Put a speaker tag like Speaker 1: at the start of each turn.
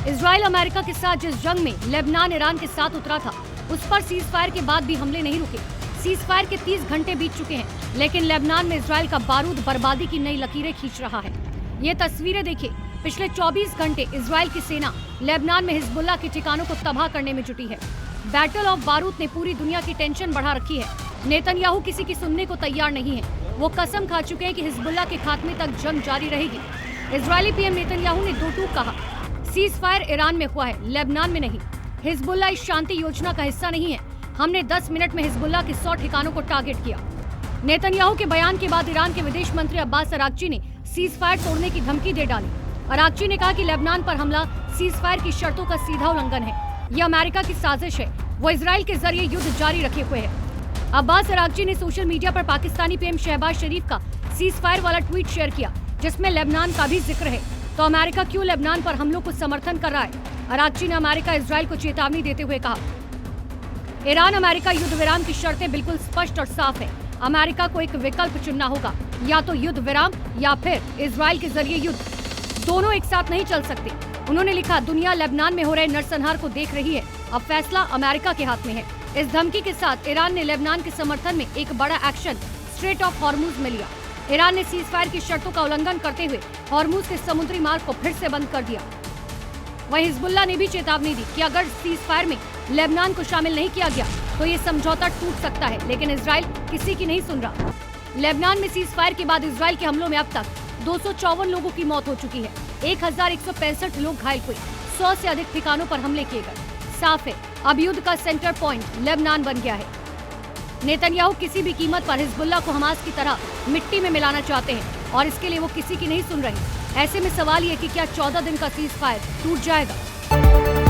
Speaker 1: Israel America के साथ जिस जंग में लेबनान ईरान के साथ उतरा था, उस पर सीज फायर के बाद भी हमले नहीं रुके। सीज फायर के 30 घंटे बीत चुके हैं, लेकिन लेबनान में इजराइल का बारूद बर्बादी की नई लकीरें खींच रहा है। ये तस्वीरें देखिए। पिछले 24 घंटे इजराइल की सेना लेबनान में हिजबुल्लाह के ठिकानों को तबाह करने में जुटी है। बैटल ऑफ बारूद ने पूरी दुनिया की टेंशन बढ़ा रखी है। नेतन्याहू किसी की सुनने को तैयार नहीं है। वो कसम खा चुके हैं कि हिजबुल्लाह के खात्मे तक जंग जारी रहेगी। इजरायली पीएम नेतन्याहू ने दो टूक कहा, सीज फायर ईरान में हुआ है, लेबनान में नहीं। हिजबुल्लाह इस शांति योजना का हिस्सा नहीं है। हमने 10 मिनट में हिजबुल्लाह के 100 ठिकानों को टारगेट किया। नेतन्याहू के बयान के बाद ईरान के विदेश मंत्री अब्बास अरागची ने सीज फायर तोड़ने की धमकी दे डाली। अरागची ने कहा कि लेबनान पर हमला सीज फायर की शर्तों का सीधा उल्लंघन है। ये अमेरिका की साजिश है। वो इजराइल के जरिए युद्ध जारी रखे हुए है। अब्बास अरागची ने सोशल मीडिया पर पाकिस्तानी पीएम शहबाज शरीफ का सीज फायर वाला ट्वीट शेयर किया, जिसमें लेबनान का भी जिक्र है। तो अमेरिका क्यों लेबनान पर हमलों को समर्थन कर रहा है? अरागची ने अमेरिका इजराइल को चेतावनी देते हुए कहा, ईरान अमेरिका युद्ध विराम की शर्तें बिल्कुल स्पष्ट और साफ है। अमेरिका को एक विकल्प चुनना होगा, या तो युद्ध विराम या फिर इजराइल के जरिए युद्ध। दोनों एक साथ नहीं चल सकते। उन्होंने लिखा, दुनिया लेबनान में हो रहे नरसंहार को देख रही है। अब फैसला अमेरिका के हाथ में है। इस धमकी के साथ ईरान ने लेबनान के समर्थन में एक बड़ा एक्शन स्ट्रेट ऑफ हॉर्मुज में लिया। ईरान ने सीज फायर की शर्तों का उल्लंघन करते हुए हॉर्मुज के समुद्री मार्ग को फिर से बंद कर दिया। वहीं हिजबुल्लाह ने भी चेतावनी दी कि अगर सीज फायर में लेबनान को शामिल नहीं किया गया तो ये समझौता टूट सकता है, लेकिन इजराइल किसी की नहीं सुन रहा। लेबनान में सीज फायर के बाद इजराइल के हमलों में अब तक 254 लोगों की मौत हो चुकी है। 1165 लोग घायल हुए। 100 से अधिक ठिकानों पर हमले किए गए। साफ है, अब युद्ध का सेंटर पॉइंट लेबनान बन गया है। नेतन्याहू किसी भी कीमत पर हिजबुल्लाह को हमास की तरह मिट्टी में मिलाना चाहते हैं और इसके लिए वो किसी की नहीं सुन रहे। ऐसे में सवाल ये कि क्या 14 दिन का सीज फायर टूट जाएगा?